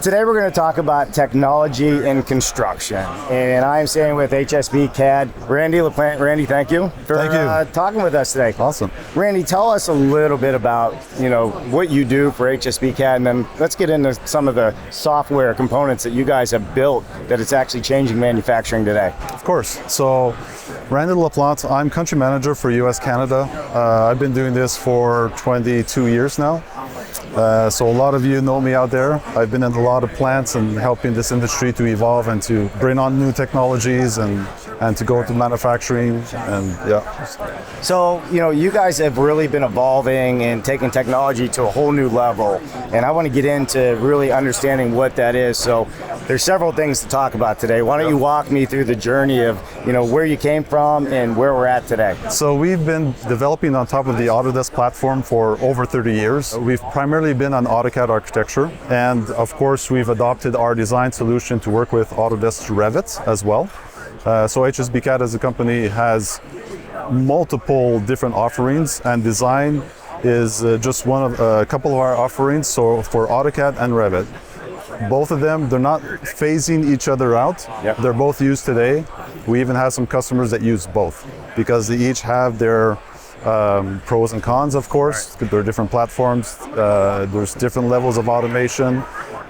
Today we're going to talk about technology in construction, and I'm staying with hsbcad, Randy Laplante. Randy, thank you for talking with us today. Awesome. Randy, tell us a little bit about what you do for hsbcad, and then let's get into some of the software components that you guys have built that it's actually changing manufacturing today. Of course. So, Randy Laplante, I'm country manager for US Canada. I've been doing this for 22 years now. So a lot of you know me out there. I've been in a lot of plants and helping this industry to evolve and to bring on new technologies and to go to manufacturing and yeah. So, you guys have really been evolving and taking technology to a whole new level. And I want to get into really understanding what that is. So there's several things to talk about today. Why don't you walk me through the journey of, where you came from and where we're at today? So we've been developing on top of the Autodesk platform for over 30 years. We've primarily been on AutoCAD architecture. And of course, we've adopted our design solution to work with Autodesk Revit as well. So hsbcad as a company has multiple different offerings, and design is just one of a couple of our offerings. So for AutoCAD and Revit, both of them, they're not phasing each other out. Yep. They're both used today. We even have some customers that use both because they each have their pros and cons, of course. Right. There are different platforms. There's different levels of automation.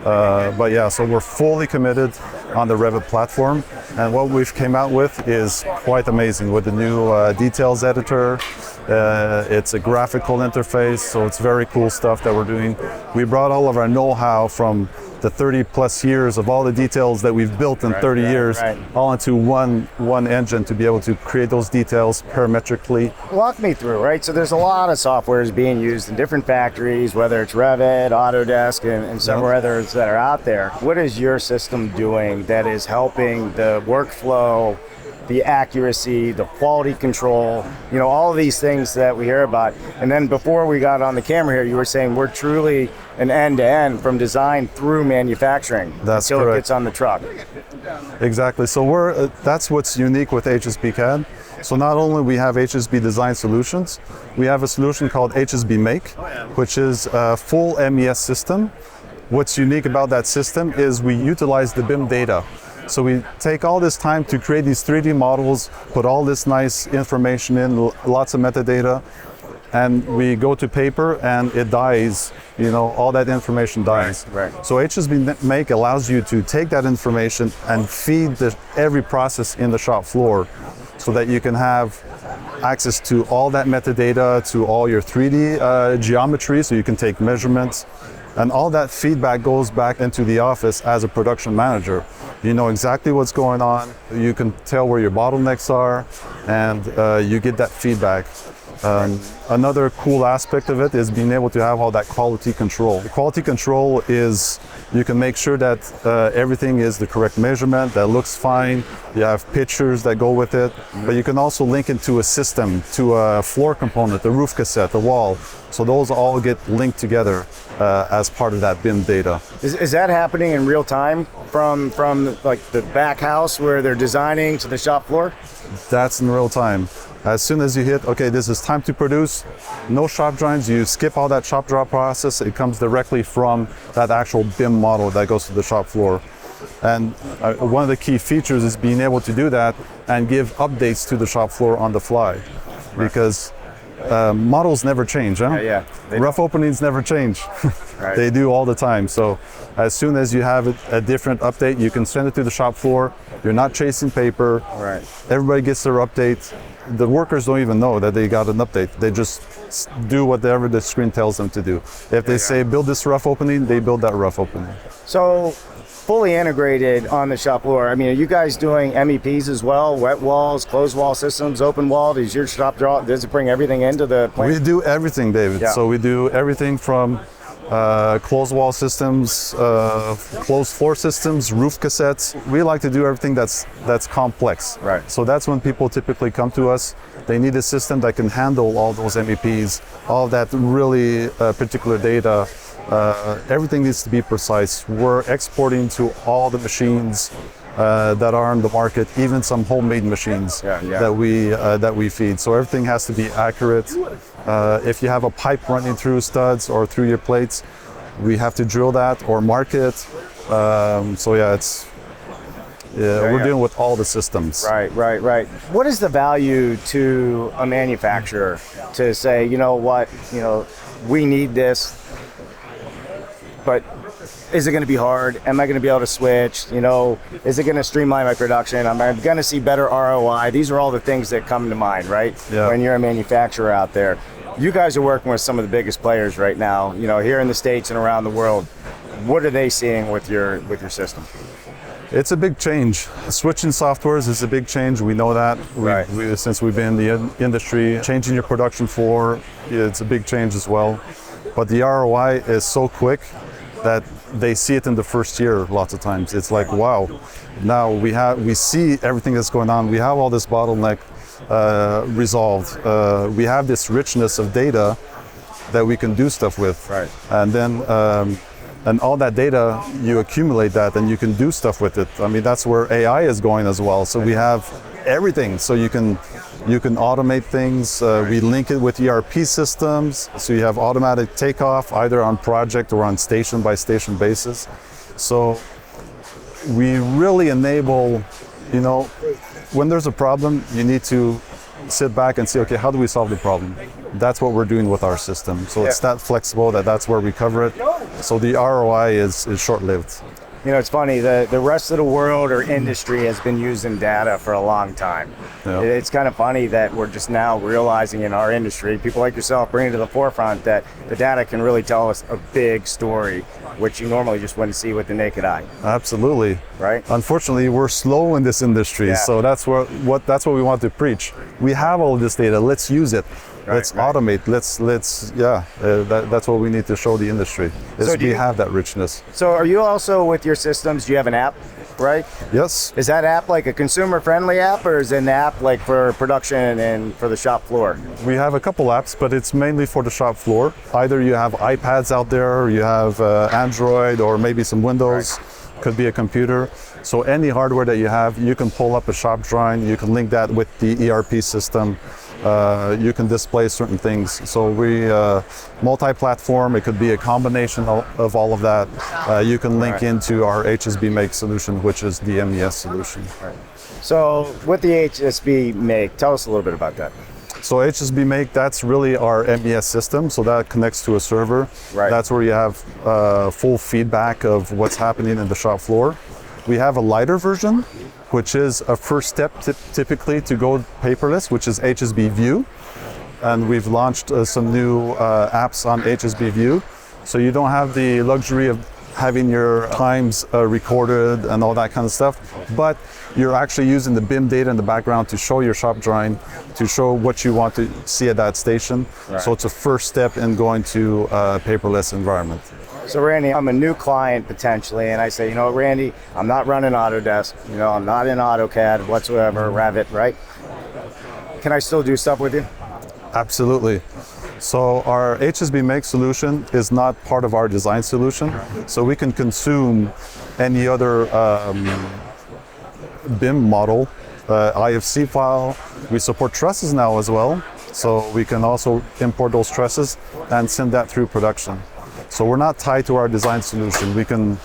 But yeah, so we're fully committed on the Revit platform. And what we've came out with is quite amazing with the new details editor. It's a graphical interface, so it's very cool stuff that we're doing. We brought all of our know-how from the 30 plus years of all the details that we've built in 30 years all into one engine to be able to create those details parametrically. Walk me through, right? So there's a lot of softwares being used in different factories, whether it's Revit, Autodesk, and several others that are out there. What is your system doing that is helping the workflow, the accuracy, the quality control, all of these things that we hear about? And then before we got on the camera here, you were saying we're truly an end-to-end from design through manufacturing. That's until correct. It gets on the truck. Exactly. So that's what's unique with hsbcad. So not only we have HSB design solutions, we have a solution called HSB Make, which is a full MES system. What's unique about that system is we utilize the BIM data. So we take all this time to create these 3D models, put all this nice information in, lots of metadata, and we go to paper and it dies, all that information dies. Right. So HSB Make allows you to take that information and feed every process in the shop floor so that you can have access to all that metadata, to all your 3D geometry, so you can take measurements. And all that feedback goes back into the office as a production manager. You know exactly what's going on. You can tell where your bottlenecks are, and you get that feedback. Another cool aspect of it is being able to have all that quality control. The quality control is you can make sure that everything is the correct measurement, that looks fine. You have pictures that go with it, but you can also link it to a system, to a floor component, the roof cassette, the wall. So those all get linked together as part of that BIM data. Is that happening in real time from like the back house where they're designing to the shop floor? That's in real time. As soon as you hit, okay, this is time to produce, no shop drawings, you skip all that shop draw process, it comes directly from that actual BIM model that goes to the shop floor. And one of the key features is being able to do that and give updates to the shop floor on the fly. Because models never change, huh? Yeah. Rough openings never change. Right. They do all the time. So as soon as you have a different update, you can send it to the shop floor. You're not chasing paper. Right. Everybody gets their update. The workers don't even know that they got an update. They just do whatever the screen tells them to do. If they say build this rough opening, they build that rough opening. So fully integrated on the shop floor. I mean, are you guys doing MEPs as well? Wet walls, closed wall systems, open wall? Does your shop draw, does it bring everything into the plant? We do everything, David. Yeah. So we do everything from closed wall systems, closed floor systems, roof cassettes. We like to do everything that's complex. Right. So that's when people typically come to us. They need a system that can handle all those MEPs, all that really particular data. Everything needs to be precise. We're exporting to all the machines that are on the market, even some homemade machines that we feed. So everything has to be accurate. If you have a pipe running through studs or through your plates, we have to drill that or mark it. So yeah, we're dealing with all the systems. Right. What is the value to a manufacturer to say, you know what, we need this, but is it going to be hard? Am I going to be able to switch? Is it going to streamline my production? Am I going to see better ROI? These are all the things that come to mind, right? Yeah. When you're a manufacturer out there. You guys are working with some of the biggest players right now, here in the States and around the world. What are they seeing with your system? It's a big change. Switching softwares is a big change. We know that. Right. Since we've been in the industry, changing your production floor, it's a big change as well. But the ROI is so quick that they see it in the first year lots of times. It's like, wow, now we see everything that's going on. We have all this bottleneck resolved. We have this richness of data that we can do stuff with. Right. And then and all that data, you accumulate that and you can do stuff with it. I mean, that's where AI is going as well. So we have everything. So you can automate things. We link it with ERP systems. So you have automatic takeoff either on project or on station by station basis. So we really enable, when there's a problem, you need to sit back and say, okay, how do we solve the problem? That's what we're doing with our system. So it's that flexible that's where we cover it. So the ROI is short-lived. It's funny, the rest of the world or industry has been using data for a long time. Yeah. It's kind of funny that we're just now realizing in our industry, people like yourself bring it to the forefront that the data can really tell us a big story, which you normally just wouldn't see with the naked eye. Absolutely. Right? Unfortunately, we're slow in this industry, so that's what we want to preach. We have all of this data, let's use it. Let's automate. That's what we need to show the industry. We have that richness. So are you also with your systems, do you have an app, right? Yes. Is that app like a consumer-friendly app, or is it an app like for production and for the shop floor? We have a couple apps, but it's mainly for the shop floor. Either you have iPads out there, or you have Android, or maybe some Windows. Right. Could be a computer. So any hardware that you have, you can pull up a shop drawing. You can link that with the ERP system. You can display certain things. So we multi-platform. It could be a combination of all of that. You can link into our HSB Make solution, which is the MEES solution. Right. So with the HSB Make, tell us a little bit about that. So HSB Make, that's really our MEES system. So that connects to a server. Right. That's where you have full feedback of what's happening in the shop floor. We have a lighter version, which is a first step typically to go paperless, which is HSB View. And we've launched some new apps on HSB View. So you don't have the luxury of having your times recorded and all that kind of stuff, but you're actually using the BIM data in the background to show your shop drawing, to show what you want to see at that station. Right. So it's a first step in going to a paperless environment. So Randy, I'm a new client potentially, and I say, Randy, I'm not running Autodesk, I'm not in AutoCAD whatsoever, Revit, right? Can I still do stuff with you? Absolutely. So our HSB Make solution is not part of our design solution, so we can consume any other BIM model, IFC file. We support trusses now as well, so we can also import those trusses and send that through production. So we're not tied to our design solution. We can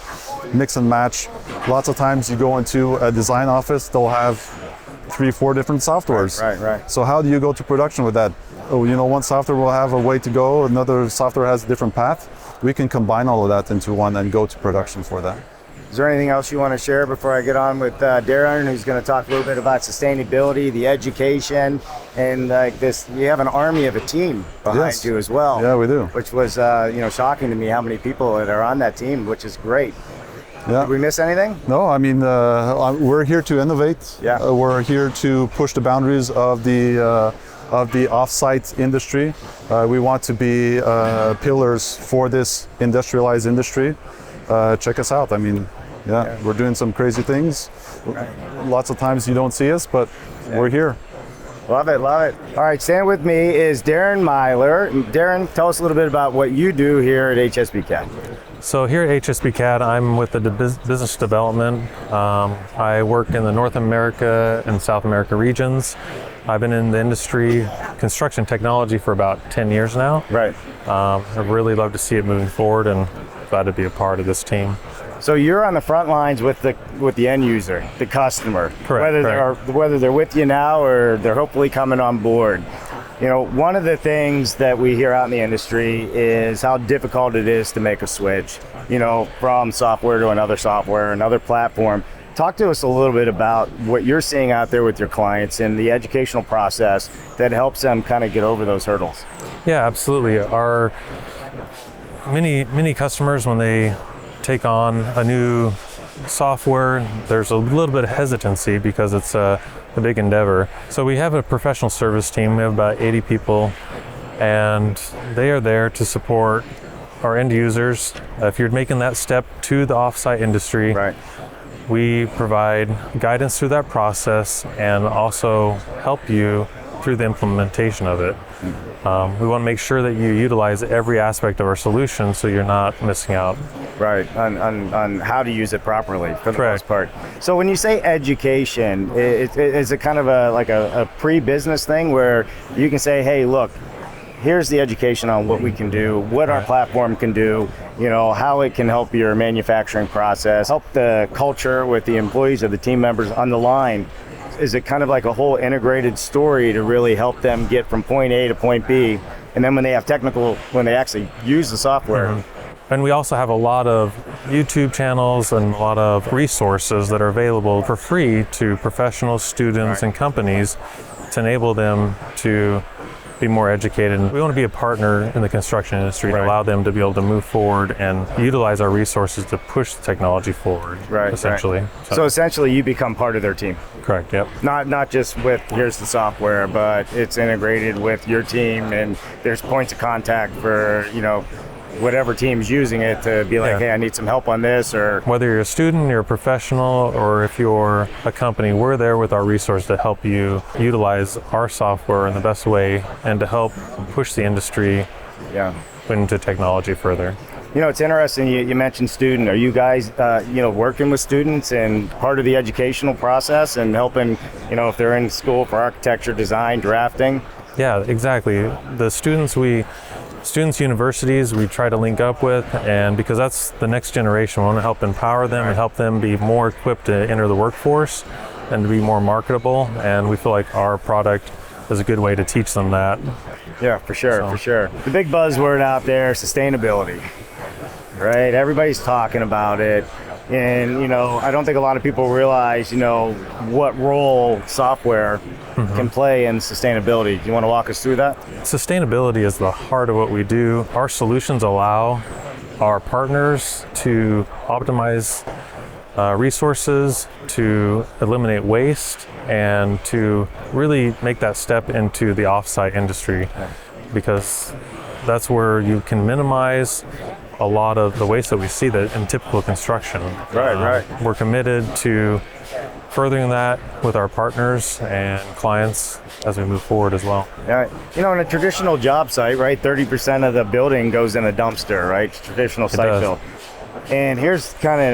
mix and match. Lots of times you go into a design office, they'll have 3-4 different softwares. Right. So how do you go to production with that? One software will have a way to go, another software has a different path. We can combine all of that into one and go to production for that. Is there anything else you want to share before I get on with Darren, who's going to talk a little bit about sustainability, the education, and this? You have an army of a team behind you as well. Yeah, we do. Which was shocking to me how many people that are on that team, which is great. Yeah. Did we miss anything? No, I mean we're here to innovate. Yeah. We're here to push the boundaries of the offsite industry. We want to be pillars for this industrialized industry. Check us out. I mean, we're doing some crazy things. Lots of times you don't see us, but we're here. Love it. All right, standing with me is Darren Myler. Darren, tell us a little bit about what you do here at hsbcad. So here at hsbcad, I'm with the business development. I work in the North America and South America regions. I've been in the industry, construction technology, for about 10 years now. Right. I really love to see it moving forward, and glad to be a part of this team. So you're on the front lines with the end user, the customer. Correct. Whether they're with you now or they're hopefully coming on board. You know, one of the things that we hear out in the industry is how difficult it is to make a switch, you know, from software to another software, another platform. Talk to us a little bit about what you're seeing out there with your clients and the educational process that helps them kind of get over those hurdles. Yeah, absolutely. Our many customers, when they take on a new software, there's a little bit of hesitancy because it's a big endeavor. So we have a professional service team. We have about 80 people, and they are there to support our end users. If you're making that step to the offsite industry, right, we provide guidance through that process and also help you through the implementation of it. We want to make sure that you utilize every aspect of our solution so you're not missing out. Right, on how to use it properly for the Correct. most part. So when you say education, is it kind of a pre-business thing where you can say, hey, look, here's the education on what we can do, what our platform can do, you know, how it can help your manufacturing process, help the culture with the employees or the team members on the line. Is it kind of like a whole integrated story to really help them get from point A to point B, and then when they actually use the software? And we also have a lot of YouTube channels and a lot of resources that are available for free to professionals, students, and companies to enable them to be more educated. We want to be a partner in the construction industry to allow them to be able to move forward and utilize our resources to push the technology forward, essentially. Right. So essentially you become part of their team. Correct, yep. Not just with here's the software, but it's integrated with your team, and there's points of contact for, you know, whatever team's using it to be like, hey, I need some help on this. Or whether you're a student, you're a professional, or if you're a company, we're there with our resource to help you utilize our software in the best way and to help push the industry into technology further. You know, it's interesting, you mentioned student. Are you guys, you know, working with students and part of the educational process and helping, you know, if they're in school for architecture, design, drafting? Yeah, exactly. The students universities we try to link up with, and because that's the next generation, we want to help empower them and help them be more equipped to enter the workforce and to be more marketable, and we feel like our product is a good way to teach them that. Yeah, for sure. The big buzzword out there, sustainability, right? Everybody's talking about it. And, you know, I don't think a lot of people realize, you know, what role software can play in sustainability. Do you want to walk us through that? Sustainability is the heart of what we do. Our solutions allow our partners to optimize resources, to eliminate waste, and to really make that step into the offsite industry, because that's where you can minimize a lot of the waste that we see that in typical construction. Right. We're committed to furthering that with our partners and clients as we move forward as well. Yeah, you know, in a traditional job site, right, 30% of the building goes in a dumpster, right? Traditional site build. And here's kind of,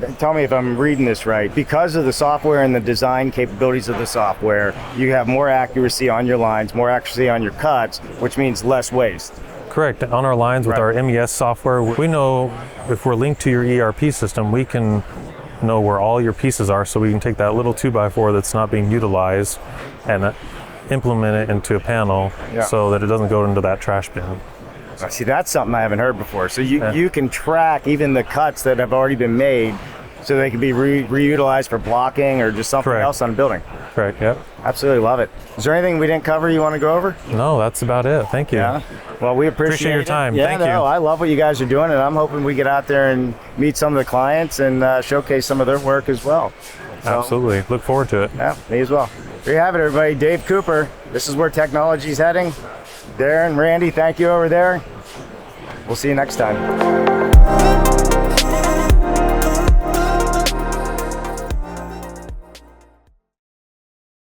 and tell me if I'm reading this right, because of the software and the design capabilities of the software, you have more accuracy on your lines, more accuracy on your cuts, which means less waste. Correct. On our lines with our MEES software, we know if we're linked to your ERP system, we can know where all your pieces are, so we can take that little 2x4 that's not being utilized and implement it into a panel so that it doesn't go into that trash bin. See, that's something I haven't heard before. So you can track even the cuts that have already been made so they can be reutilized for blocking or just something else on a building. Correct, yep. Absolutely love it. Is there anything we didn't cover you want to go over? No, that's about it. Thank you. Yeah. Well, we appreciate your time. Yeah, Thank you. I love what you guys are doing, and I'm hoping we get out there and meet some of the clients and showcase some of their work as well. So, absolutely. Look forward to it. Yeah, me as well. There you have it, everybody. Dave Cooper. This is where technology's heading. Darren, Randy, thank you over there. We'll see you next time.